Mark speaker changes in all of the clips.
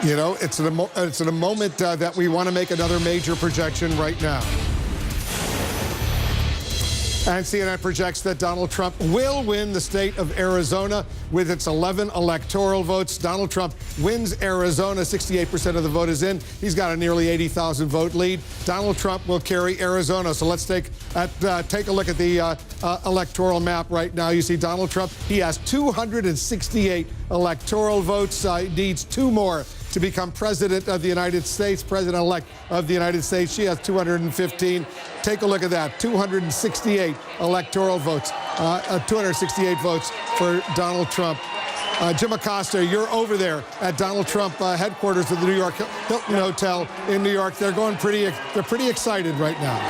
Speaker 1: You know, it's in a moment that we want to make another major projection right now. And CNN projects that Donald Trump will win the state of Arizona with its 11 electoral votes. Donald Trump wins Arizona. 68% of the vote is in. He's got a nearly 80,000 vote lead. Donald Trump will carry Arizona. So let's take a look at the electoral map right now. You see Donald Trump. He has 268 electoral votes. He needs 2 more to become president of the United States, president-elect of the United States. She has 215. Take a look at that, 268 electoral votes, 268 votes for Donald Trump. Jim Acosta, you're over there at Donald Trump headquarters of the New York Hilton Hotel in New York. They're pretty excited right now.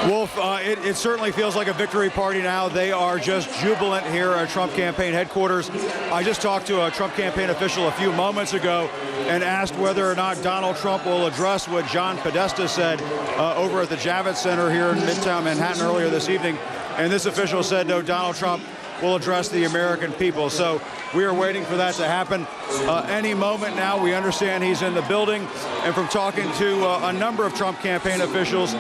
Speaker 2: Wolf, it certainly feels like a victory party now. They are just jubilant here at Trump campaign headquarters. I just talked to a Trump campaign official a few moments ago and asked whether or not Donald Trump will address what John Podesta said over at the Javits Center here in Midtown Manhattan earlier this evening. And this official said, no, Donald Trump will address the American people. So we are waiting for that to happen any moment now. We understand he's in the building. And from talking to a number of Trump campaign officials,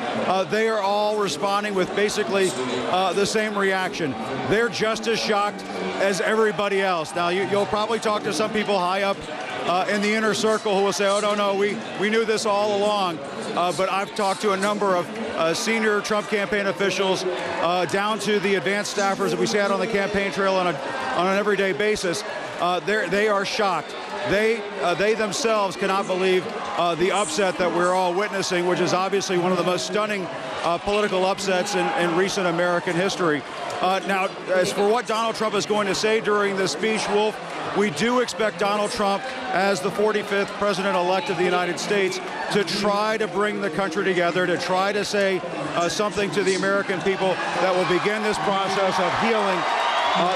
Speaker 2: they are all responding with basically the same reaction. They're just as shocked as everybody else. Now, you'll probably talk to some people high up in the inner circle who will say, oh, no, we knew this all along. But I've talked to a number of senior Trump campaign officials down to the advanced staffers that we see out on the campaign trail on an everyday basis. They are shocked. They themselves cannot believe the upset that we're all witnessing, which is obviously one of the most stunning political upsets in recent American history. Now, as for what Donald Trump is going to say during this speech, Wolf, we do expect Donald Trump, as the 45th president-elect of the United States, to try to bring the country together, to try to say something to the American people that will begin this process of healing.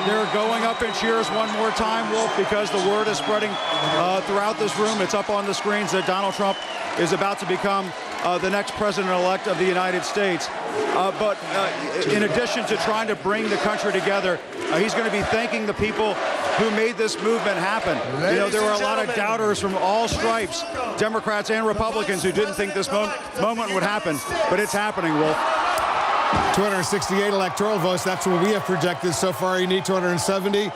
Speaker 2: They're going up in cheers one more time, Wolf, because the word is spreading throughout this room. It's up on the screens that Donald Trump is about to become the next president-elect of the United States. But in addition to trying to bring the country together, he's going to be thanking the people who made this movement happen. You know, there were a lot of doubters from all stripes, Democrats and Republicans, who didn't think this moment would happen. But it's happening, Wolf.
Speaker 1: 268 electoral votes. That's what we have projected so far. You need 270.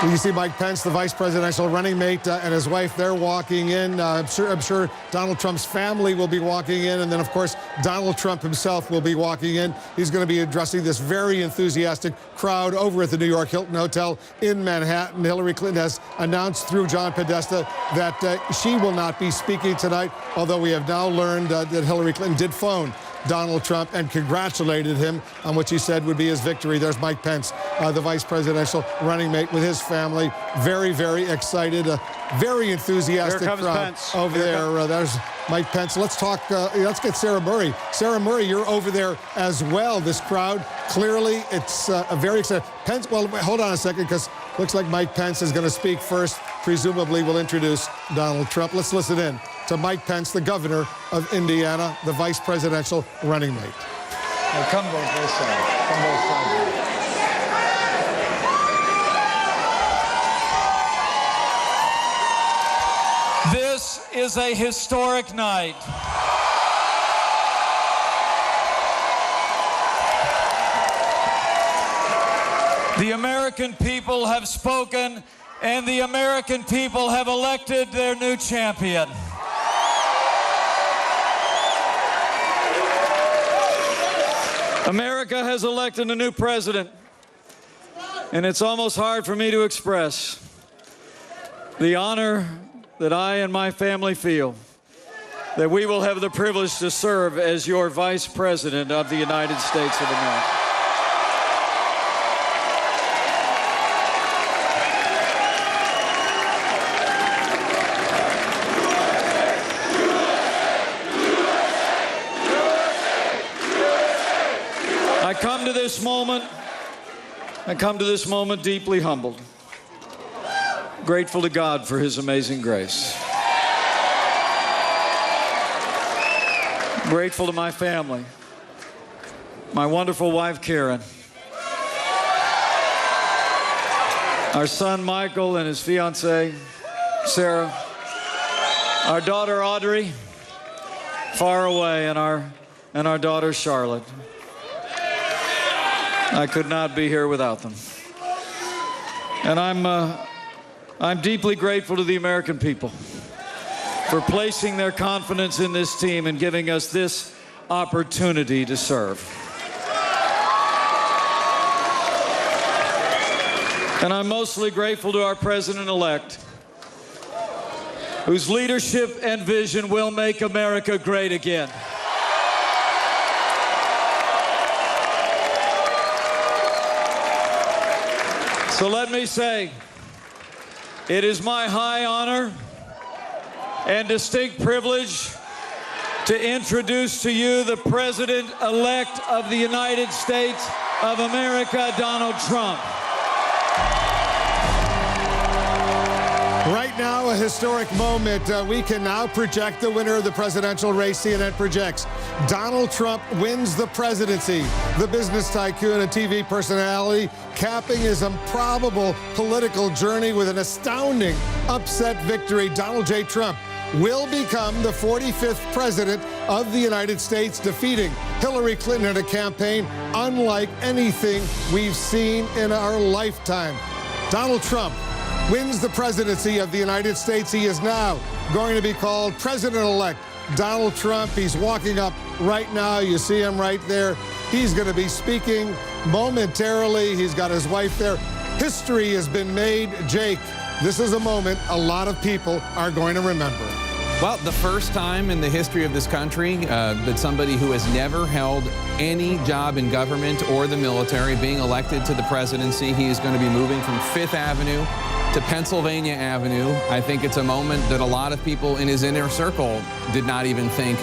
Speaker 1: You see Mike Pence, the vice presidential running mate, and his wife. They're walking in. I'm sure Donald Trump's family will be walking in, and then, of course, Donald Trump himself will be walking in. He's going to be addressing this very enthusiastic crowd over at the New York Hilton Hotel in Manhattan. Hillary Clinton has announced through John Podesta that she will not be speaking tonight, although we have now learned that Hillary Clinton did phone Donald Trump and congratulated him on what she said would be his victory. There's Mike Pence, the vice presidential running mate, with his family. Very, very excited, very enthusiastic crowd over there. There's Mike Pence. Let's talk, let's get Sarah Murray. Sarah Murray, you're over there as well. This crowd, clearly, it's a very excited. Pence, well, hold on a second, because looks like Mike Pence is going to speak first. Presumably will introduce Donald Trump. Let's listen in to Mike Pence, the governor of Indiana, the vice presidential running mate.
Speaker 3: Now come both this side. Come both sides.
Speaker 4: This is a historic night. The American people have spoken, and the American people have elected their new champion. America has elected a new president, and it's almost hard for me to express the honor that I and my family feel that we will have the privilege to serve as your Vice President of the United States of America. I come to this moment deeply humbled, grateful to God for his amazing grace. Grateful to my family, my wonderful wife, Karen, our son Michael and his fiancée, Sarah, our daughter Audrey, far away, and our daughter Charlotte. I could not be here without them. And I'm deeply grateful to the American people for placing their confidence in this team and giving us this opportunity to serve. And I'm mostly grateful to our president-elect, whose leadership and vision will make America great again. So let me say, it is my high honor and distinct privilege to introduce to you the President-elect of the United States of America, Donald Trump.
Speaker 1: Right now, a historic moment. We can now project the winner of the presidential race. CNN projects Donald Trump wins the presidency. The business tycoon and TV personality capping his improbable political journey with an astounding upset victory. Donald J. Trump will become the 45th president of the United States, defeating Hillary Clinton in a campaign unlike anything we've seen in our lifetime. Donald Trump wins the presidency of the United States. He is now going to be called President-elect Donald Trump. He's walking up right now. You see him right there. He's going to be speaking momentarily. He's got his wife there. History has been made. Jake, this is a moment a lot of people are going to remember.
Speaker 5: Well, the first time in the history of this country that somebody who has never held any job in government or the military being elected to the presidency. He is going to be moving from Fifth Avenue to Pennsylvania Avenue. I think it's a moment that a lot of people in his inner circle did not even think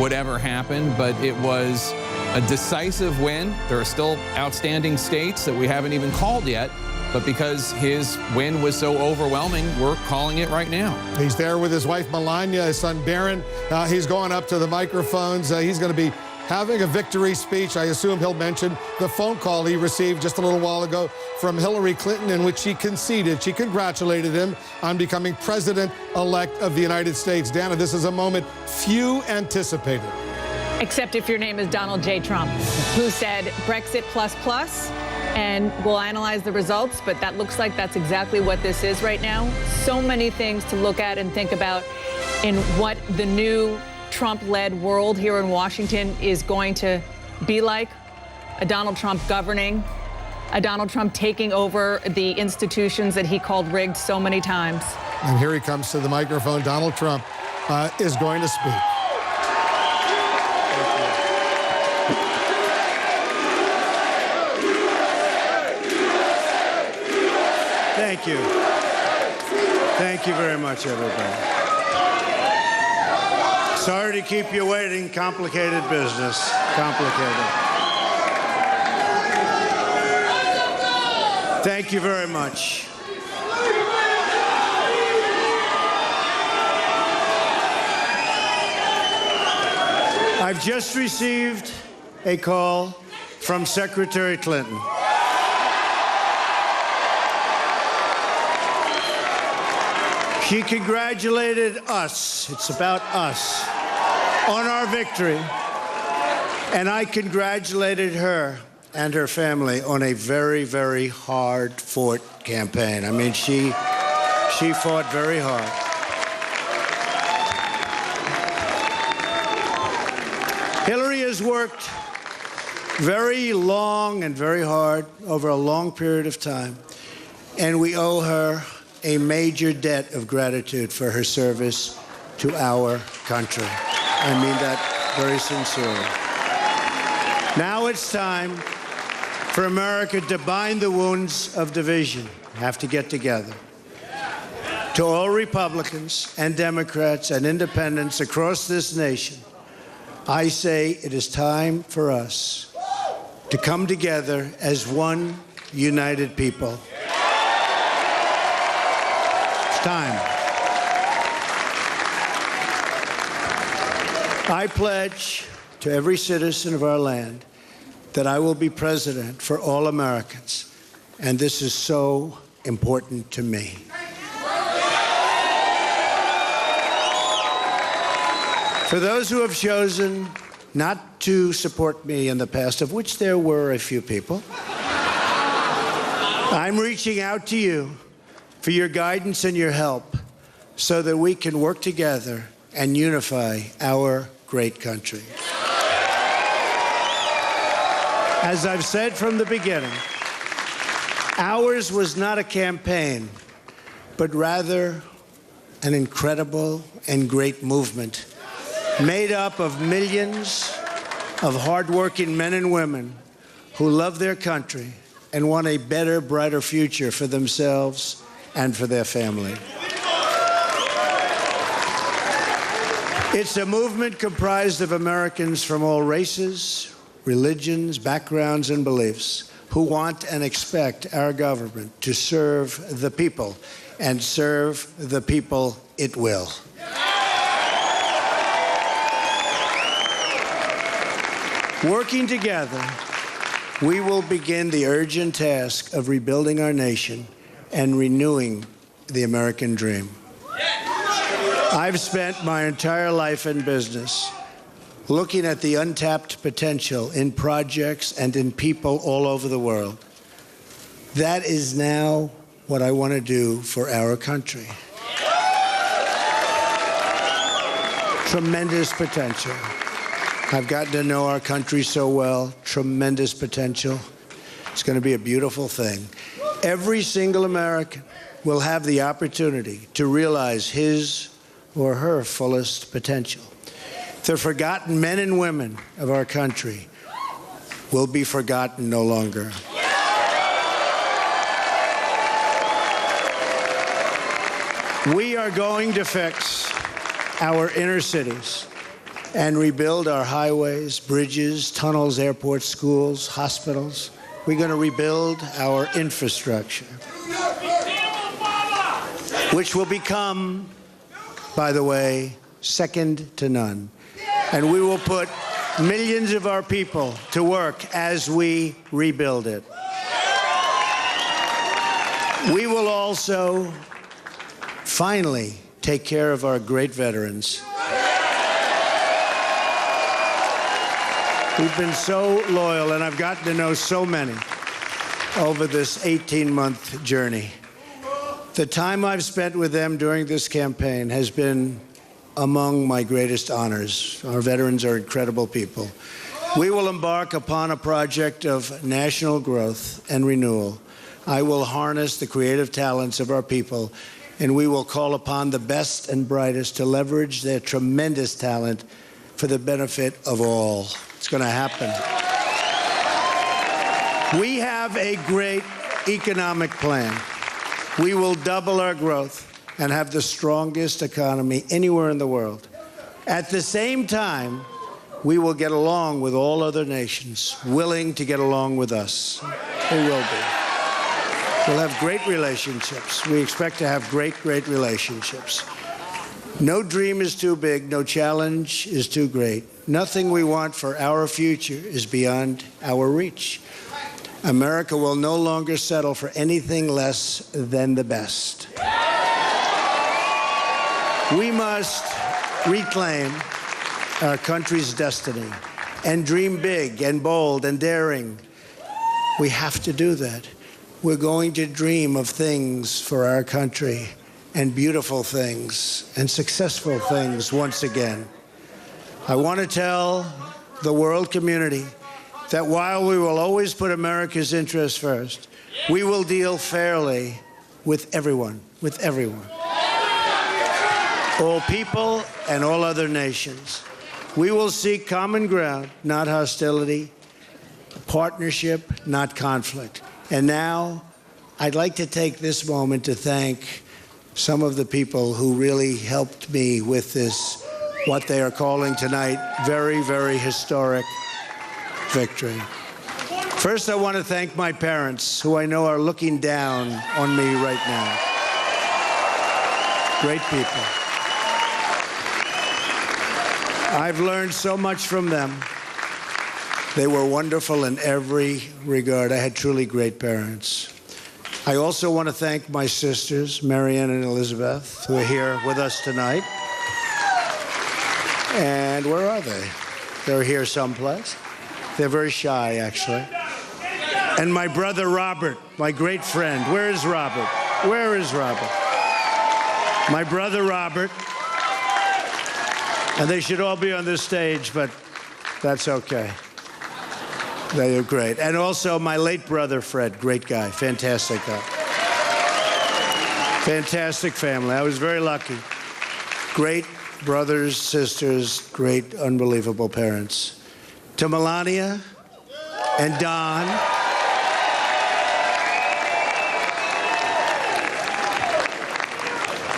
Speaker 5: would ever happen, but it was a decisive win. There are still outstanding states that we haven't even called yet, but because his win was so overwhelming, we're calling it right now.
Speaker 1: He's there with his wife Melania, his son Barron. He's going up to the microphones. He's going to be having a victory speech. I assume he'll mention the phone call he received just a little while ago from Hillary Clinton, in which she conceded. She congratulated him on becoming president-elect of the United States. Dana, this is a moment few anticipated.
Speaker 6: Except if your name is Donald J. Trump, who said Brexit plus, and we'll analyze the results, but that looks like that's exactly what this is right now. So many things to look at and think about in what the new Trump-led world here in Washington is going to be like. A Donald Trump governing, a Donald Trump taking over the institutions that he called rigged so many times.
Speaker 1: And here he comes to the microphone. Donald Trump is going to speak.
Speaker 7: Thank you. Thank you very much, everybody. Sorry to keep you waiting. Complicated business. Complicated. Thank you very much. I've just received a call from Secretary Clinton. She congratulated us, it's about us, on our victory. And I congratulated her and her family on a very, very hard-fought campaign. I mean, she fought very hard. Hillary has worked very long and very hard over a long period of time, and we owe her a major debt of gratitude for her service to our country. I mean that very sincerely. Now it's time for America to bind the wounds of division. We have to get together. To all Republicans and Democrats and independents across this nation, I say it is time for us to come together as one united people. Time. I pledge to every citizen of our land that I will be president for all Americans. And this is so important to me. For those who have chosen not to support me in the past, of which there were a few people, I'm reaching out to you for your guidance and your help so that we can work together and unify our great country. As I've said from the beginning, ours was not a campaign, but rather an incredible and great movement made up of millions of hardworking men and women who love their country and want a better, brighter future for themselves and for their family. It's a movement comprised of Americans from all races, religions, backgrounds, and beliefs who want and expect our government to serve the people, and serve the people it will. Working together, we will begin the urgent task of rebuilding our nation and renewing the American dream. I've spent my entire life in business looking at the untapped potential in projects and in people all over the world. That is now what I want to do for our country. Tremendous potential. I've gotten to know our country so well. Tremendous potential. It's going to be a beautiful thing. Every single American will have the opportunity to realize his or her fullest potential. The forgotten men and women of our country will be forgotten no longer. We are going to fix our inner cities and rebuild our highways, bridges, tunnels, airports, schools, hospitals. We're going to rebuild our infrastructure, which will become, by the way, second to none. And we will put millions of our people to work as we rebuild it. We will also finally take care of our great veterans. We've been so loyal, and I've gotten to know so many over this 18-month journey. The time I've spent with them during this campaign has been among my greatest honors. Our veterans are incredible people. We will embark upon a project of national growth and renewal. I will harness the creative talents of our people, and we will call upon the best and brightest to leverage their tremendous talent for the benefit of all. It's going to happen. We have a great economic plan. We will double our growth and have the strongest economy anywhere in the world. At the same time, we will get along with all other nations willing to get along with us. They will be. We'll have great relationships. We expect to have great relationships. No dream is too big, no challenge is too great. Nothing we want for our future is beyond our reach. America will no longer settle for anything less than the best. We must reclaim our country's destiny and dream big and bold and daring. We have to do that. We're going to dream of things for our country, and beautiful things and successful things once again. I want to tell the world community that while we will always put America's interests first, we will deal fairly with everyone, all people and all other nations. We will seek common ground, not hostility, partnership, not conflict. And now, I'd like to take this moment to thank some of the people who really helped me with this, what they are calling tonight, very, very historic victory. First, I want to thank my parents, who I know are looking down on me right now. Great people. I've learned so much from them. They were wonderful in every regard. I had truly great parents. I also want to thank my sisters, Marianne and Elizabeth, who are here with us tonight. And where are they? They're here someplace. They're very shy, actually. And my brother Robert, my great friend. Where is Robert? Where is Robert? My brother Robert. And they should all be on this stage, but that's okay. They are great. And also my late brother Fred, great guy, fantastic guy. Fantastic family. I was very lucky. Great brothers, sisters, great, unbelievable parents. To Melania and Don.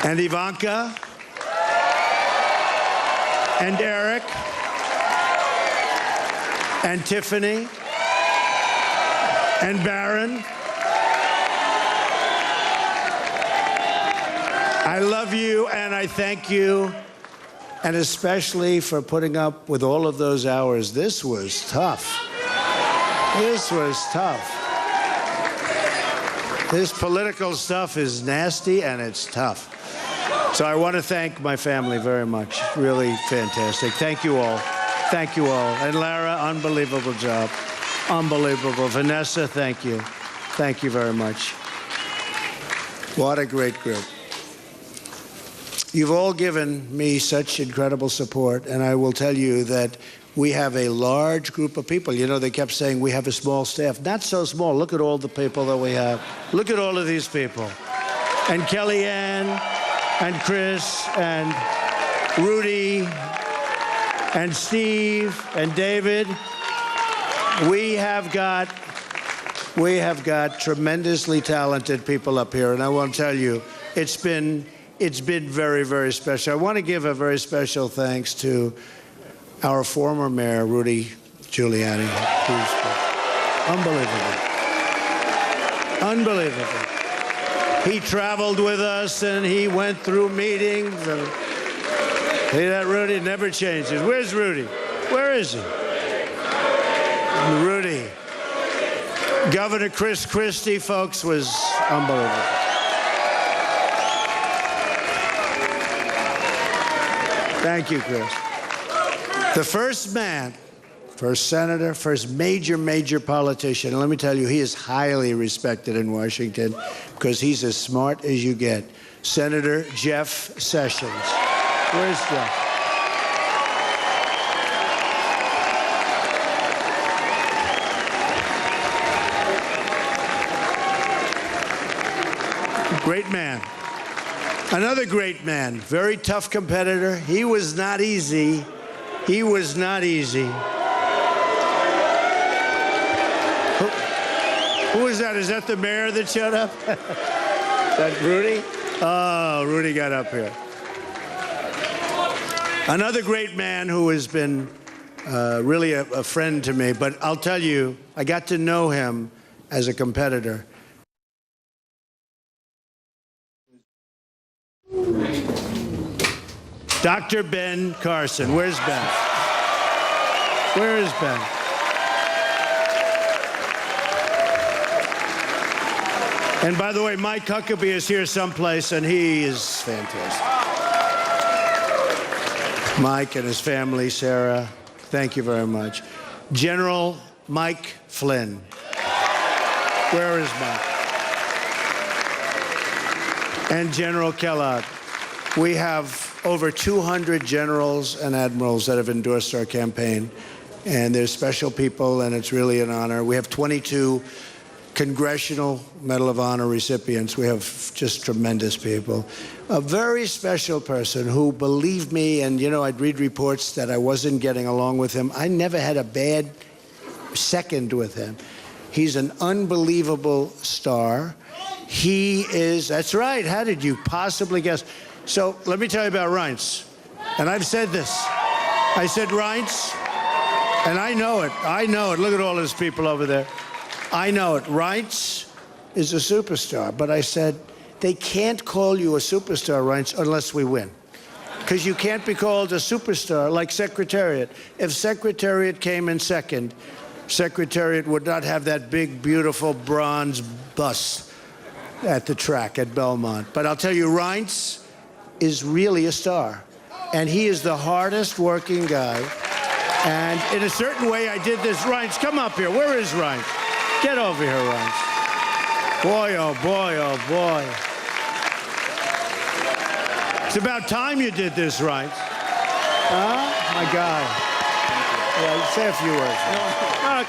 Speaker 7: And Ivanka. And Eric. And Tiffany. And Barron. I love you and I thank you, and especially for putting up with all of those hours. This was tough. This was tough. This political stuff is nasty and it's tough. So I want to thank my family very much. Really fantastic. Thank you all. Thank you all. And Lara, unbelievable job. Unbelievable. Vanessa, thank you. Thank you very much. What a great group. You've all given me such incredible support, and I will tell you that we have a large group of people. You know, they kept saying we have a small staff. Not so small. Look at all the people that we have. Look at all of these people. And Kellyanne, and Chris, and Rudy, and Steve, and David. We have got tremendously talented people up here, and I want to tell you, it's been very, very special. I want to give a very special thanks to our former mayor, Rudy Giuliani. Unbelievable. Unbelievable. He traveled with us and he went through meetings. And see that Rudy never changes. Where's Rudy? Where is he? Rudy. Governor Chris Christie, folks, was unbelievable. Thank you, Chris. The first man, first senator, first major politician, and let me tell you, he is highly respected in Washington because he's as smart as you get. Senator Jeff Sessions. Where's Jeff? Great man. Another great man, very tough competitor. He was not easy. He was not easy. Who is that? Is that the mayor that showed up? Is that Rudy? Oh, Rudy got up here. Another great man who has been really a friend to me, but I'll tell you, I got to know him as a competitor. Dr. Ben Carson. Where's Ben? Where is Ben? And by the way, Mike Huckabee is here someplace, and he is fantastic. Mike and his family, Sarah, thank you very much. General Mike Flynn. Where is Mike? And General Kellogg. We have over 200 generals and admirals that have endorsed our campaign, and they're special people, and it's really an honor. We have 22 Congressional Medal of Honor recipients. We have just tremendous people. A very special person who believed me, and you know, I'd read reports that I wasn't getting along with him. I never had a bad second with him. He's an unbelievable star. He is, that's right, how did you possibly guess? So let me tell you about Reince. And I've said this. I said, Reince, and I know it. I know it. Look at all those people over there. I know it. Reince is a superstar. But I said, they can't call you a superstar, Reince, unless we win. Because you can't be called a superstar like Secretariat. If Secretariat came in second, Secretariat would not have that big, beautiful bronze bus. at the track at Belmont. But I'll tell you, Reince is really a star. And he is the hardest working guy. And in a certain way, I did this. Reince, come up here. Where is Reince? Get over here, Reince. Boy, oh boy, oh boy. It's about time you did this, Reince. Huh? My guy. Yeah, say a few words.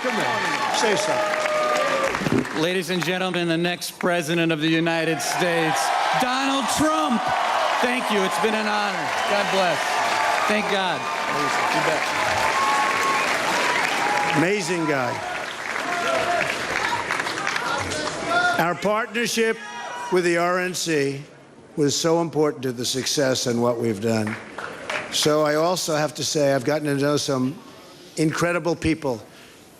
Speaker 7: Come here. Say something.
Speaker 8: Ladies and gentlemen, the next president of the United States, Donald Trump. Thank you. It's been an honor. God bless. Thank God. You bet.
Speaker 7: Amazing guy. Our partnership with the RNC was so important to the success and what we've done. So I also have to say I've gotten to know some incredible people,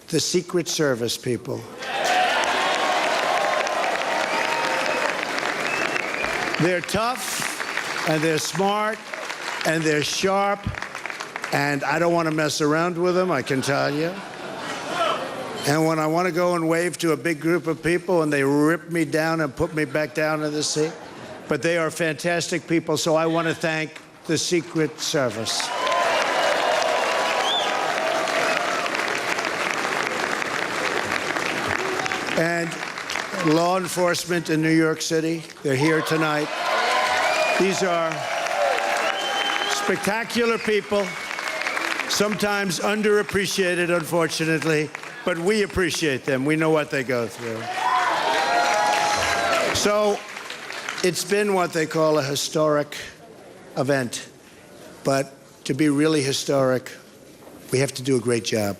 Speaker 7: the Secret Service people. They're tough, and they're smart, and they're sharp, and I don't want to mess around with them, I can tell you. And when I want to go and wave to a big group of people and they rip me down and put me back down in the seat, but they are fantastic people, so I want to thank the Secret Service. And law enforcement in New York City, they're here tonight. These are spectacular people, sometimes underappreciated, unfortunately, but we appreciate them. We know what they go through. So it's been what they call a historic event. But to be really historic, we have to do a great job.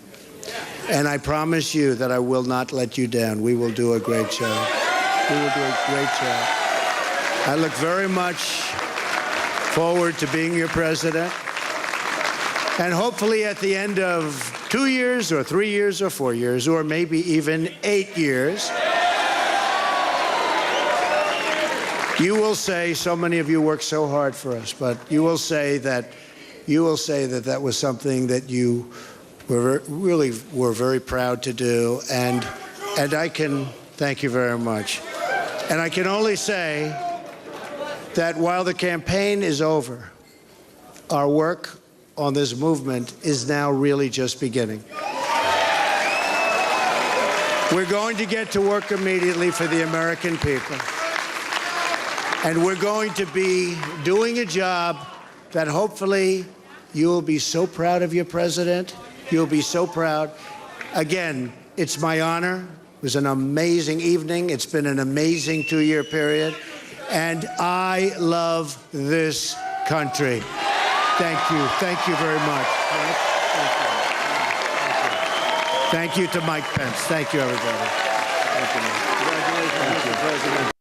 Speaker 7: And I promise you that I will not let you down. We will do a great job. We will do a great job. I look very much forward to being your president. And hopefully at the end of 2 years or 3 years or 4 years or maybe even 8 years, you will say, so many of you work so hard for us, but you will say that that was something that you really were very proud to do, and I can thank you very much. And I can only say that while the campaign is over, our work on this movement is now really just beginning. We're going to get to work immediately for the American people. And we're going to be doing a job that hopefully you'll be so proud of your president. You'll be so proud. Again, it's my honor. It was an amazing evening. It's been an amazing 2-year period. And I love this country. Thank you. Thank you very much. Thank you. Thank you to Mike Pence. Thank you, everybody. Thank you, Mike. Congratulations, Mr. President.